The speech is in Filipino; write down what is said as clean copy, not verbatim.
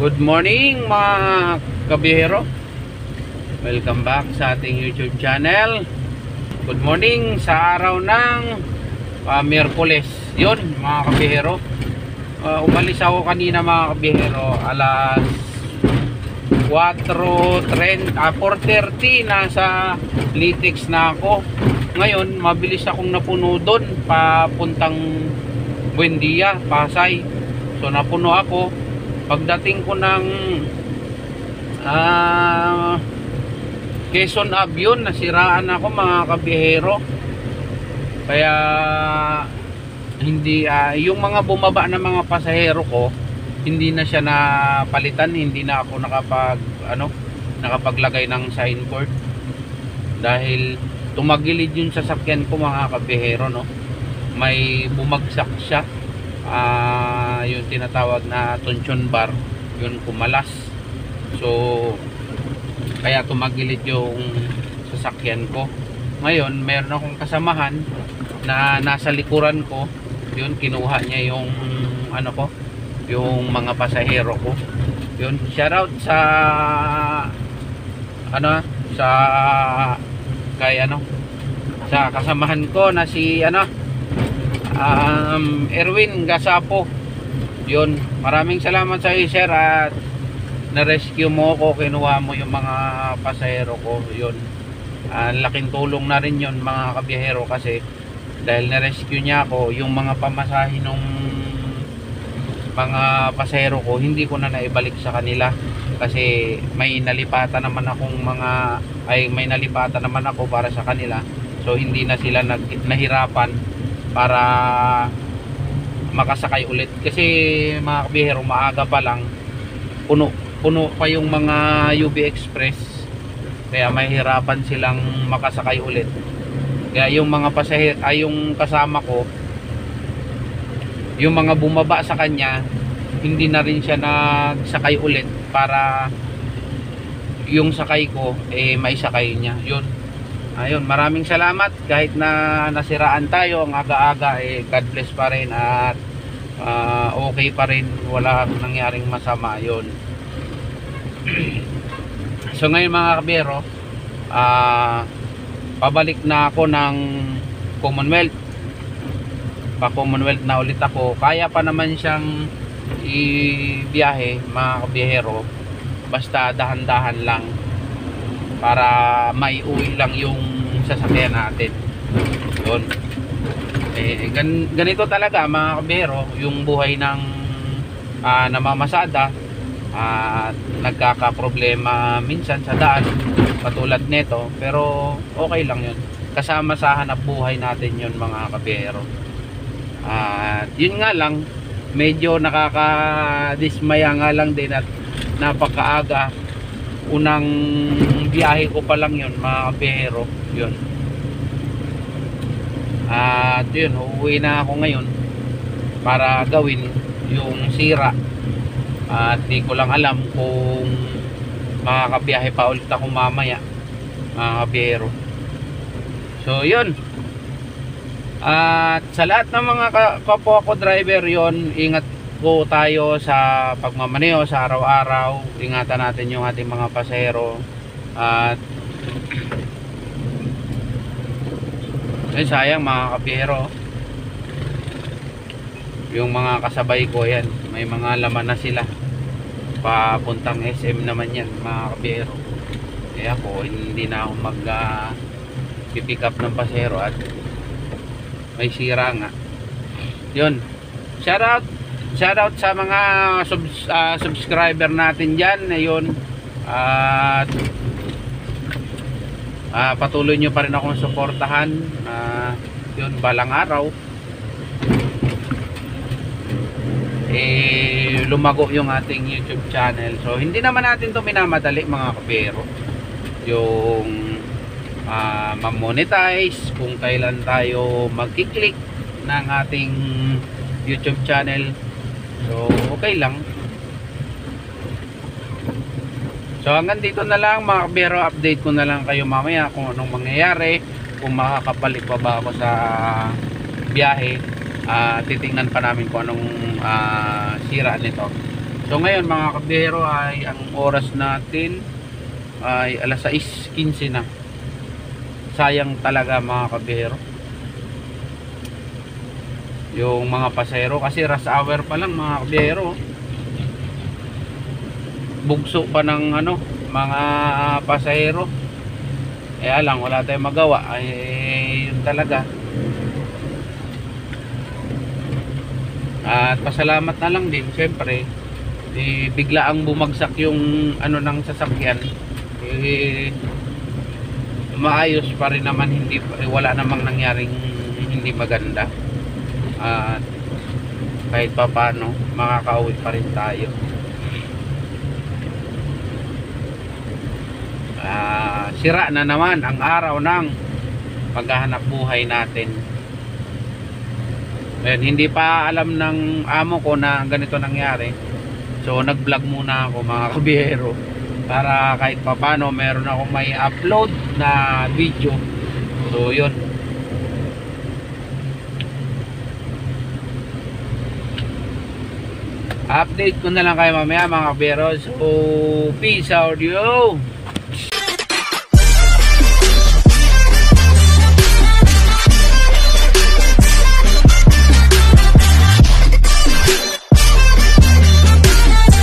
Good morning mga kabihero. Welcome back sa ating YouTube channel. Good morning sa araw ng Miyerkules. Yun mga kabihero. Umalis ako kanina mga kabihero. Alas 4:30 nasa Litex na ako. Ngayon mabilis akong napuno doon papuntang Buendia, Pasay. So napuno ako. Pagdating ko ng Quezon Ave, yun, nasiraan ako mga kabihero. Kaya hindi yung mga bumaba na mga pasahero ko, hindi na siya napalitan, hindi na ako nakapaglagay ng signboard dahil tumagilid yung sasakyan ko mga kabihero, no. May bumagsak siya, yung tinatawag na tension bar, yun kumalas. So kaya tumagilid yung sasakyan ko. Ngayon meron akong kasamahan na nasa likuran ko, yun kinuha niya yung yung mga pasahero ko. Yun, shoutout sa sa kasamahan ko na si Erwin Gasapo. Yun, maraming salamat sa iyo sir, at na-rescue mo ko, kinuha mo yung mga pasahero ko. Yun, laking tulong na rin yun mga kabiyahero, kasi dahil na-rescue niya ako, yung mga pamasahe nung mga pasahero ko hindi ko na naibalik sa kanila, kasi may nalipatan naman ako para sa kanila. So hindi na sila nahirapan para makasakay ulit, kasi mga kabihero, maaga pa lang puno pa yung mga UB Express, kaya mahirapan silang makasakay ulit. Kaya yung mga pasahero, yung kasama ko, yung mga bumaba sa kanya, hindi na rin siya nagsakay ulit para yung sakay ko maisakay niya. Yun, ayun, maraming salamat. Kahit na nasiraan tayo ang aga-aga, God bless pa rin, at okay pa rin, wala nangyaring masama. Yun. So ngayon mga kabiyero, pabalik na ako ng Commonwealth. Pa-Commonwealth na ulit ako. Kaya pa naman siyang ibiyahe mga kabiyero, basta dahan-dahan lang para maiuwi lang yung sasakyan natin. Yun. Ganito talaga mga kabiyero yung buhay ng namamasada, at nagkakaproblema minsan sa daan katulad nito, pero okay lang yun, kasama sa hanap buhay natin yun mga kabiyero. At yun nga lang, medyo nakakadismaya nga lang din at napakaaga. Unang biyahe ko pa lang yun mga kabiyero. Yun. At yun, uuwi na ako ngayon para gawin yung sira. At di ko lang alam kung makakabiyahe pa ulit ako mamaya mga kabiyero. So yun. At sa lahat ng mga kapwa ko driver, yon, ingat po tayo sa pagmamaneho sa araw-araw. Ingatan natin yung ating mga pasahero. At sayang mga kabiyero, yung mga kasabay ko yan, may mga laman na sila, papuntang SM naman yan mga kabiyero. Kaya ako hindi na ako mag pick up ng pasahero at may sira nga. Yun, shoutout sa mga subscriber natin dyan. Ayun, at patuloy nyo pa rin akong suportahan. Yun, balang araw lumago yung ating YouTube channel. So hindi naman natin to minamadali mga kabiyero, yung ma-monetize, kung kailan tayo magki-click ng ating YouTube channel. So okay lang. So hanggang dito na lang mga kabiyero, update ko na lang kayo mamaya kung anong mangyayari, kung makakabalik pa ba ako sa biyahe. Titingnan pa namin kung anong sira nito. So ngayon mga kabiyero ay ang oras natin ay alas 6:15 na. Sayang talaga mga kabiyero yung mga pasahero kasi rush hour pa lang mga kabiyero. Bugso pa ng ano mga pasahero. Kaya lang wala tayong magawa ay yun talaga. At pasalamat na lang din syempre bigla ang bumagsak yung ano ng sasakyan, maayos pa rin naman, hindi wala namang nangyaring hindi maganda. At kahit pa paano makakauwi pa rin tayo. Sira na naman ang araw ng paghahanap buhay natin. Ayan, hindi pa alam ng amo ko na ganito nangyari. So nag-vlog muna ako mga kabiyero para kahit papano meron ako may upload na video. So yun. Update ko na lang kayo mamaya mga kabiyero. So peace out yo.